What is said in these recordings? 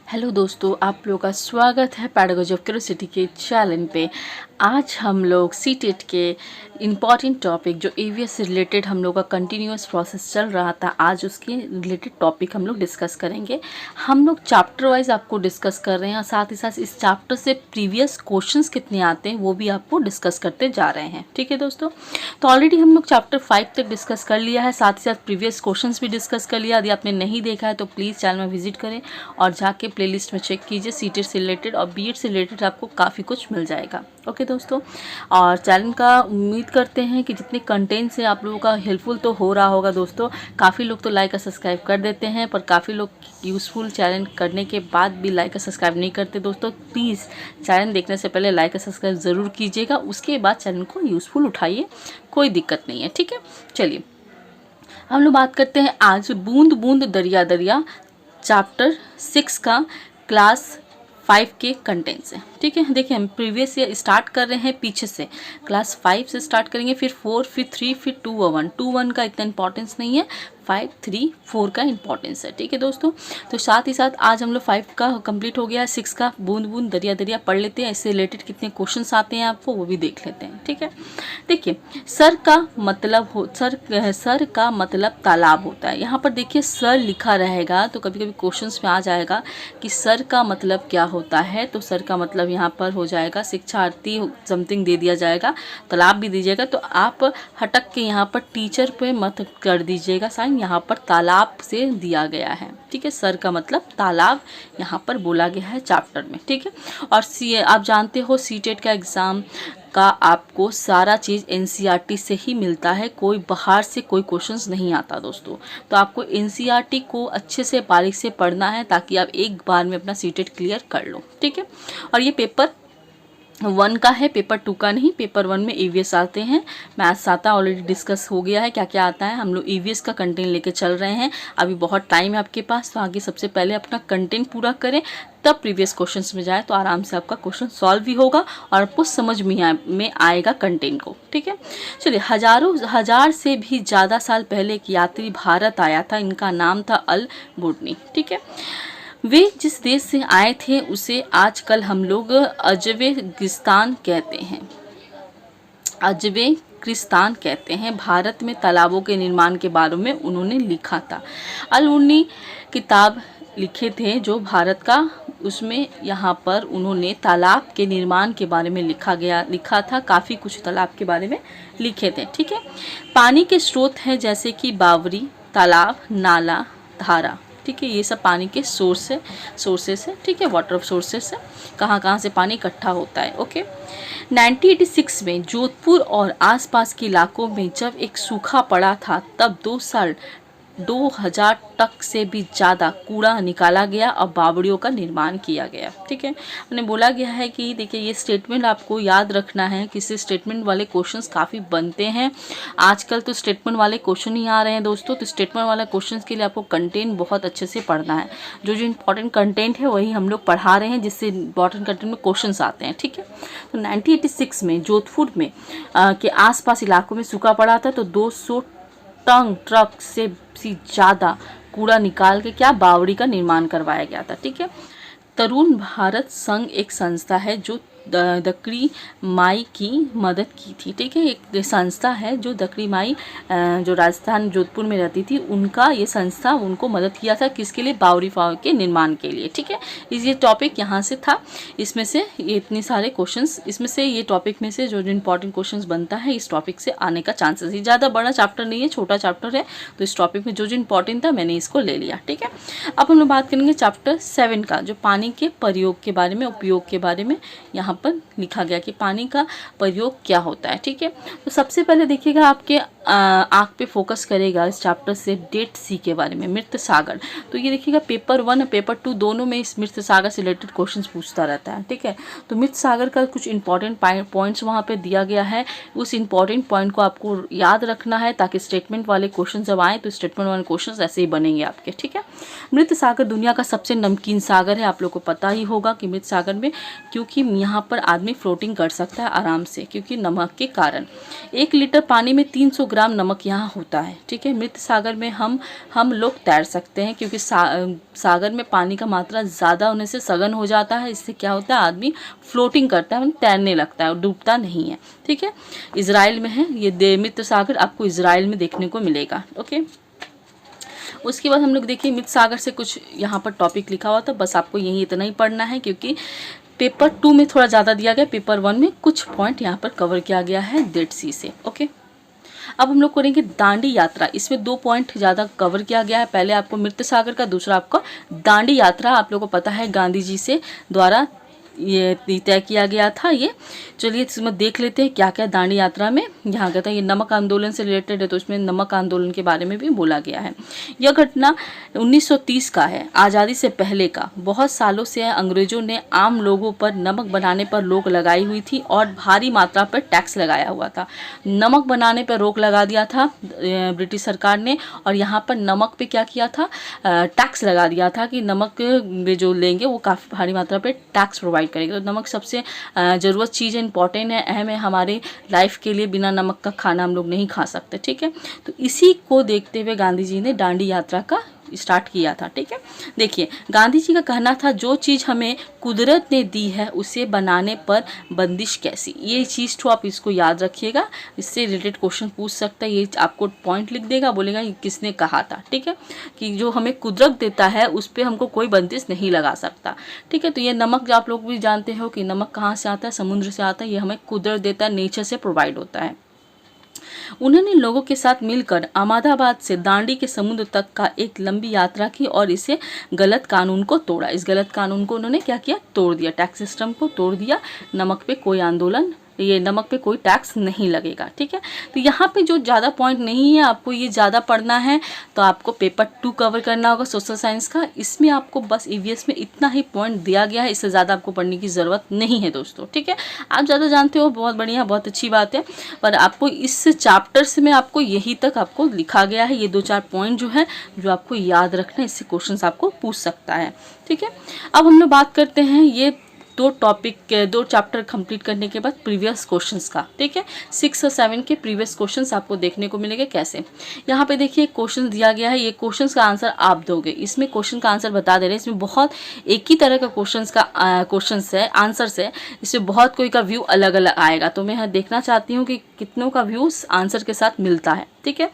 Hello दोस्तों, आप लोगों का स्वागत है पैडागोजी ऑफ क्यूरियोसिटी के चैनल पे। आज हम लोग सीटेट के इम्पॉर्टेंट टॉपिक जो ईवीएस से रिलेटेड हम लोग का कंटिन्यूअस प्रोसेस चल रहा था, आज उसके रिलेटेड टॉपिक हम लोग डिस्कस करेंगे। हम लोग चैप्टर वाइज आपको डिस्कस कर रहे हैं और साथ ही साथ इस चैप्टर से प्रीवियस क्वेश्चंस कितने आते हैं वो भी आपको डिस्कस करते जा रहे हैं। ठीक है दोस्तों, तो ऑलरेडी हम लोग चैप्टर 5 तक डिस्कस कर लिया है, साथ ही साथ प्रीवियस क्वेश्चंस भी डिस्कस कर लिया। यदि आपने नहीं देखा है तो प्लीज़ चैनल में विजिट करें और जाके प्लेलिस्ट में चेक कीजिए। सीटेट से रिलेटेड और बीएड से रिलेटेड आपको काफ़ी कुछ मिल जाएगा। ओके दोस्तों, और चैनल का उम्मीद करते हैं कि जितने कंटेंट से आप लोगों का हेल्पफुल तो हो रहा होगा दोस्तों। काफ़ी लोग तो लाइक और सब्सक्राइब कर देते हैं, पर काफ़ी लोग यूज़फुल चैनल करने के बाद भी लाइक और सब्सक्राइब नहीं करते। दोस्तों प्लीज़ चैनल देखने से पहले लाइक और सब्सक्राइब ज़रूर कीजिएगा, उसके बाद चैनल को यूज़फुल उठाइए, कोई दिक्कत नहीं है। ठीक है, चलिए हम लोग बात करते हैं आज बूंद बूंद दरिया दरिया चैप्टर 6 का क्लास 5 के कंटेंट से। ठीक है, देखिए हम प्रीवियस ईयर स्टार्ट कर रहे हैं पीछे से, क्लास 5 से स्टार्ट करेंगे, फिर 4, फिर 3, फिर 2 और 1। 2, 1 का इतना इंपॉर्टेंस नहीं है, 5, 3, 4 का इंपॉर्टेंस है। ठीक है दोस्तों, तो साथ ही साथ आज हम लोग 5 का कंप्लीट हो गया है, 6 का बूंद बूंद दरिया दरिया पढ़ लेते हैं। इससे रिलेटेड कितने क्वेश्चंस आते हैं आपको वो भी देख लेते हैं। ठीक है, देखिए सर का मतलब तालाब होता है। यहाँ पर देखिए सर लिखा रहेगा तो कभी कभी क्वेश्चंस में आ जाएगा कि सर का मतलब क्या होता है। तो सर का मतलब यहाँ पर हो जाएगा शिक्षार्थी समथिंग दे दिया जाएगा, तालाब भी दीजिएगा, तो आप हटक के यहाँ पर टीचर पे मत कर दीजिएगा साइन, यहाँ पर तालाब से दिया गया है। ठीक है, सर का मतलब तालाब यहाँ पर बोला गया है चैप्टर में। ठीक है, और आप जानते हो सीटेट का एग्ज़ाम का आपको सारा चीज़ एनसीईआरटी से ही मिलता है, कोई बाहर से कोई क्वेश्चंस नहीं आता दोस्तों। तो आपको एनसीईआरटी को अच्छे से बारीक से पढ़ना है ताकि आप एक बार में अपना सीटेट क्लियर कर लो। ठीक है, और ये पेपर 1 का है, पेपर 2 का नहीं। पेपर 1 में ईवीएस आते हैं, मैथ्स आता है, ऑलरेडी डिस्कस हो गया है क्या क्या आता है। हम लोग ईवीएस का कंटेंट लेके चल रहे हैं, अभी बहुत टाइम है आपके पास, तो आगे सबसे पहले अपना कंटेंट पूरा करें, तब प्रीवियस क्वेश्चंस में जाए तो आराम से आपका क्वेश्चन सॉल्व भी होगा और आपको समझ में आएगा कंटेंट को। ठीक है, चलिए हजार से भी ज़्यादा साल पहले एक यात्री भारत आया था, इनका नाम था अल बुर्नी। ठीक है, वे जिस देश से आए थे उसे आजकल हम लोग अजबेकिस्तान कहते हैं। अजबेकिस्तान कहते हैं। भारत में तालाबों के निर्माण के बारे में उन्होंने लिखा था। अल-उर्नी किताब लिखे थे जो भारत का, उसमें यहाँ पर उन्होंने तालाब के निर्माण के बारे में लिखा था, काफ़ी कुछ तालाब के बारे में लिखे थे। ठीक है, पानी के स्रोत हैं जैसे कि बावरी, तालाब, नाला, धारा। ठीक है, ये सब पानी के सोर्सेस है। ठीक है, वाटर सोर्सेस है, कहाँ से पानी इकट्ठा होता है। ओके, 1986 में जोधपुर और आसपास के इलाकों में जब एक सूखा पड़ा था, तब 2000 टन से भी ज़्यादा कूड़ा निकाला गया और बावड़ियों का निर्माण किया गया। ठीक है, उन्हें बोला गया है कि देखिए ये स्टेटमेंट आपको याद रखना है, किसी स्टेटमेंट वाले क्वेश्चंस काफ़ी बनते हैं आजकल, तो स्टेटमेंट वाले क्वेश्चन ही आ रहे हैं दोस्तों। तो स्टेटमेंट वाले क्वेश्चंस के लिए आपको कंटेंट बहुत अच्छे से पढ़ना है, जो इंपॉर्टेंट कंटेंट है वही हम लोग पढ़ा रहे हैं, जिससे इंपॉर्टेंट कंटेंट में क्वेश्चन आते हैं। ठीक है, तो 1986 में जोधपुर में के आसपास इलाकों में सूखा पड़ा था, तो 200 टन ट्रक से ज़्यादा कूड़ा निकाल के क्या बावड़ी का निर्माण करवाया गया था। ठीक है, तरुण भारत संघ एक संस्था है जो दकड़ी माई की मदद की थी। ठीक है, एक संस्था है जो दकड़ी माई जो राजस्थान जोधपुर में रहती थी, उनका ये संस्था उनको मदद किया था, किसके लिए, बावड़ी फाव के निर्माण के लिए। ठीक है, ये टॉपिक यहाँ से था, इसमें से ये इतने सारे क्वेश्चंस, इसमें से ये टॉपिक में से जो इंपॉर्टेंट क्वेश्चंस बनता है इस टॉपिक से आने का चांसेस है। ज़्यादा बड़ा चैप्टर नहीं है, छोटा चैप्टर है, तो इस टॉपिक में जो इंपॉर्टेंट था मैंने इसको ले लिया। ठीक है, अब हम लोग बात करेंगे चैप्टर 7 का, जो पानी के प्रयोग के बारे में, उपयोग के बारे में यहाँ पर लिखा गया कि पानी का प्रयोग क्या होता है। ठीक है, तो सबसे पहले देखिएगा आपके आँख पे फोकस करेगा इस चैप्टर से डेड सी के बारे में, मृत सागर। तो ये देखिएगा पेपर 1 और पेपर 2 दोनों में इस मृत सागर से रिलेटेड क्वेश्चंस पूछता रहता है। ठीक है, तो मृत सागर का कुछ इंपॉर्टेंट पॉइंट्स वहाँ पे दिया गया है, उस इंपॉर्टेंट पॉइंट को आपको याद रखना है ताकि स्टेटमेंट वाले क्वेश्चन जब आए तो स्टेटमेंट वाले क्वेश्चन ऐसे ही बनेंगे आपके। ठीक है, मृत सागर दुनिया का सबसे नमकीन सागर है, आप लोग को पता ही होगा कि मृत सागर में, क्योंकि यहाँ पर आदमी फ्लोटिंग कर सकता है आराम से, क्योंकि नमक के कारण। 1 लीटर पानी में 300 ग्राम नमक यहाँ होता है। ठीक है, मृत सागर में हम लोग तैर सकते हैं, क्योंकि सागर में पानी का मात्रा ज़्यादा होने से सघन हो जाता है। इससे क्या होता है, आदमी फ्लोटिंग करता है, तैरने लगता है और डूबता नहीं है। ठीक है, इजराइल में है ये मृत सागर, आपको इजराइल में देखने को मिलेगा। ओके, उसके बाद हम लोग देखिए मृत सागर से कुछ यहाँ पर टॉपिक लिखा हुआ था, बस आपको यही इतना ही पढ़ना है, क्योंकि पेपर 2 में थोड़ा ज़्यादा दिया गया, पेपर 1 में कुछ पॉइंट यहाँ पर कवर किया गया है डेड सी से। ओके, अब हम लोग करेंगे दांडी यात्रा। इसमें 2 पॉइंट ज़्यादा कवर किया गया है, पहले आपको मृत सागर का, दूसरा आपका दांडी यात्रा। आप लोगों को पता है गांधी जी से द्वारा ये तय किया गया था ये। चलिए इसमें देख लेते हैं क्या क्या दांडी यात्रा में यहाँ कहता है। ये नमक आंदोलन से रिलेटेड है, तो इसमें नमक आंदोलन के बारे में भी बोला गया है। यह घटना 1930 का है, आज़ादी से पहले का। बहुत सालों से अंग्रेजों ने आम लोगों पर नमक बनाने पर रोक लगाई हुई थी और भारी मात्रा पर टैक्स लगाया हुआ था। नमक बनाने पर रोक लगा दिया था ब्रिटिश सरकार ने, और यहाँ पर नमक पे क्या किया था, टैक्स लगा दिया था कि नमक जो लेंगे वो काफ़ी भारी मात्रा पर टैक्स प्रोवाइड करेगा। तो नमक सबसे ज़रूरत चीज़ है, इंपॉर्टेंट है, अहम है हमारे लाइफ के लिए। बिना नमक का खाना हम लोग नहीं खा सकते। ठीक है, तो इसी को देखते हुए गांधी जी ने दांडी यात्रा का स्टार्ट किया था। ठीक है, देखिए गांधी जी का कहना था, जो चीज़ हमें कुदरत ने दी है उसे बनाने पर बंदिश कैसी। ये चीज़ तो आप इसको याद रखिएगा, इससे रिलेटेड क्वेश्चन पूछ सकता है। ये आपको पॉइंट लिख देगा, बोलेगा ये किसने कहा था। ठीक है, कि जो हमें कुदरत देता है उस पर हमको कोई बंदिश नहीं लगा सकता। ठीक है, तो ये नमक आप लोग भी जानते हो कि नमक कहाँ से आता है, समुद्र से आता है। ये हमें कुदरत देता है, नेचर से प्रोवाइड होता है। उन्होंने लोगों के साथ मिलकर अहमदाबाद से दांडी के समुद्र तक का एक लंबी यात्रा की और इसे गलत कानून को तोड़ा। इस गलत कानून को उन्होंने क्या किया, तोड़ दिया, टैक्स सिस्टम को तोड़ दिया। नमक पे कोई आंदोलन, ये नमक पे कोई टैक्स नहीं लगेगा। ठीक है, तो यहाँ पे जो ज़्यादा पॉइंट नहीं है, आपको ये ज़्यादा पढ़ना है तो आपको पेपर 2 कवर करना होगा सोशल साइंस का। इसमें आपको बस ईवीएस में इतना ही पॉइंट दिया गया है, इससे ज़्यादा आपको पढ़ने की ज़रूरत नहीं है दोस्तों। ठीक है, आप ज़्यादा जानते हो, बहुत बढ़िया, बहुत अच्छी बात है, पर आपको इस चैप्टर से में आपको यही तक आपको लिखा गया है। ये 2-4 पॉइंट जो है जो आपको याद रखना है, इससे क्वेश्चन आपको पूछ सकता है। ठीक है, अब हम लोग बात करते हैं ये 2 चैप्टर कंप्लीट करने के बाद प्रीवियस क्वेश्चंस का। ठीक है, 6 और 7 के प्रीवियस क्वेश्चंस आपको देखने को मिलेंगे। कैसे, यहाँ पे देखिए क्वेश्चन दिया गया है, ये क्वेश्चंस का आंसर आप दोगे। इसमें क्वेश्चन का आंसर बता दे रहे हैं, इसमें बहुत एक ही तरह का क्वेश्चंस है, आंसर्स है, इसमें बहुत कोई का व्यू अलग अलग आएगा। तो मैं यहाँ देखना चाहती हूँ कि कितनों का व्यू आंसर के साथ मिलता है। ठीक है,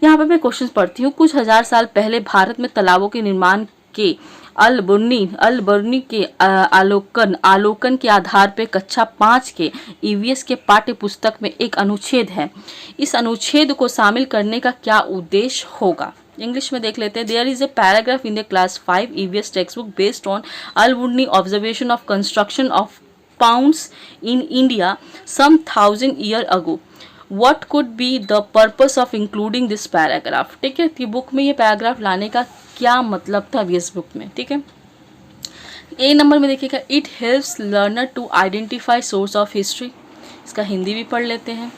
यहाँ पर मैं क्वेश्चन पढ़ती हूँ। कुछ हजार साल पहले भारत में तालाबों के निर्माण के अल-बर्नी के आलोकन के आधार पर कक्षा 5 के ईवीएस के पाठ्य पुस्तक में एक अनुच्छेद है। इस अनुच्छेद को शामिल करने का क्या उद्देश्य होगा। इंग्लिश में देख लेते हैं। There is a paragraph in the class 5 EVS text book based on Al-Biruni observation of construction of ponds in India some 1000 years ago. What could be the purpose of including this paragraph? ठीक है, कि book में ये paragraph लाने का क्या मतलब था वीएस बुक में। ठीक है, ए नंबर में देखिएगा, it helps learner to identify source of history. इसका हिंदी भी पढ़ लेते हैं।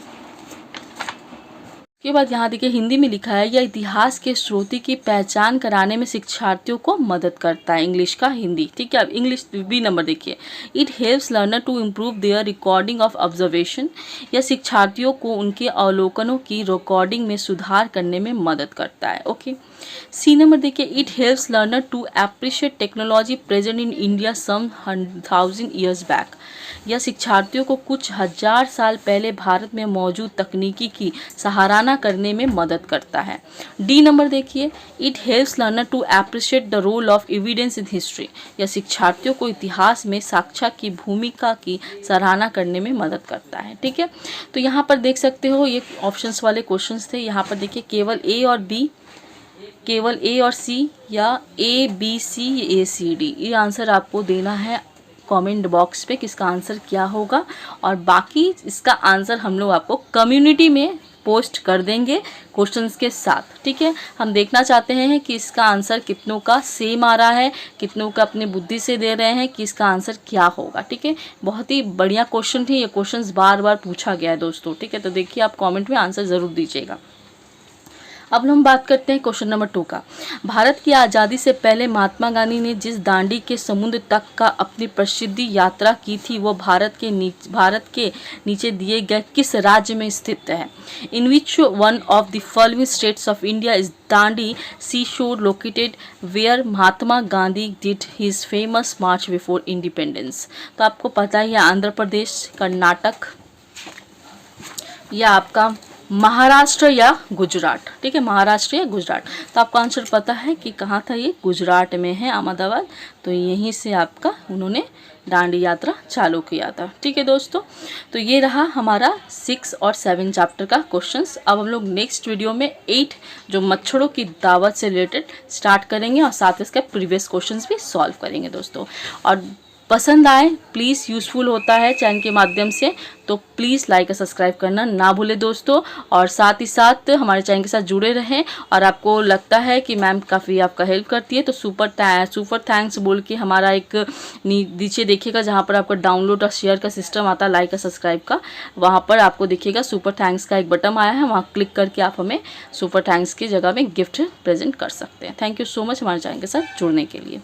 के बाद यहाँ देखिए हिंदी में लिखा है, यह इतिहास के स्रोतों की पहचान कराने में शिक्षार्थियों को मदद करता है। इंग्लिश का हिंदी। ठीक है, अब इंग्लिश बी नंबर देखिए, it helps learner to improve their recording of observation. यह शिक्षार्थियों को उनके अवलोकनों की रिकॉर्डिंग में सुधार करने में मदद करता है। ओके, सी नंबर देखिए, it helps learner to appreciate technology present in India some 1000 years back. यह शिक्षार्थियों को कुछ हजार साल पहले भारत में मौजूद तकनीकी की सराहना करने में मदद करता है। डी नंबर देखिए, it helps learner to appreciate the role of evidence in history. यह शिक्षार्थियों को इतिहास में साक्ष्य की भूमिका की सराहना करने में मदद करता है। ठीक है, तो यहाँ पर देख सकते हो ये ऑप्शंस वाले क्वेश्चंस थे। यहाँ पर देखिए केवल ए और सी या A B C A C D, ये आंसर आपको देना है कमेंट बॉक्स पे किसका आंसर क्या होगा, और बाकी इसका आंसर हम लोग आपको कम्युनिटी में पोस्ट कर देंगे क्वेश्चंस के साथ। ठीक है, हम देखना चाहते हैं कि इसका आंसर कितनों का सेम आ रहा है, कितनों का अपने बुद्धि से दे रहे हैं कि इसका आंसर क्या होगा। ठीक है, बहुत ही बढ़िया क्वेश्चन थे, ये क्वेश्चंस बार बार पूछा गया है दोस्तों। ठीक है, तो देखिए आप कमेंट में आंसर ज़रूर दीजिएगा। अब हम बात करते हैं क्वेश्चन नंबर 2 का। भारत की आज़ादी से पहले महात्मा गांधी ने जिस दांडी के समुद्र तक का अपनी प्रसिद्धि यात्रा की थी वो भारत के नीचे दिए गए किस राज्य में स्थित है? In which one of the following states of India is Dandi sea shore located where Mahatma Gandhi did his famous march before independence? तो आपको पता ही है, आंध्र प्रदेश, कर्नाटक या आपका महाराष्ट्र या गुजरात। ठीक है, महाराष्ट्र या गुजरात। तो आपको आंसर पता है कि कहाँ था ये? गुजरात में है, अहमदाबाद। तो यहीं से आपका उन्होंने दांडी यात्रा चालू किया था। ठीक है दोस्तों, तो ये रहा हमारा 6 और 7 चैप्टर का क्वेश्चंस। अब हम लोग नेक्स्ट वीडियो में 8 जो मच्छरों की दावत से रिलेटेड स्टार्ट करेंगे और साथ में इसका प्रीवियस क्वेश्चंस भी सॉल्व करेंगे दोस्तों। और पसंद आए, प्लीज़, यूज़फुल होता है चैनल के माध्यम से, तो प्लीज़ लाइक और सब्सक्राइब करना ना भूलें दोस्तों। और साथ ही साथ हमारे चैनल के साथ जुड़े रहें। और आपको लगता है कि मैम काफ़ी आपका हेल्प करती है तो सुपर थैंक्स बोल के हमारा एक नीचे देखिएगा जहाँ पर आपका डाउनलोड और शेयर का सिस्टम आता है, लाइक और सब्सक्राइब का, वहाँ पर आपको देखिएगा सुपर थैंक्स का एक बटन आया है, वहाँ क्लिक करके आप हमें सुपर थैंक्स की जगह में गिफ्ट प्रेजेंट कर सकते हैं। थैंक यू सो मच हमारे चैनल के साथ जुड़ने के लिए।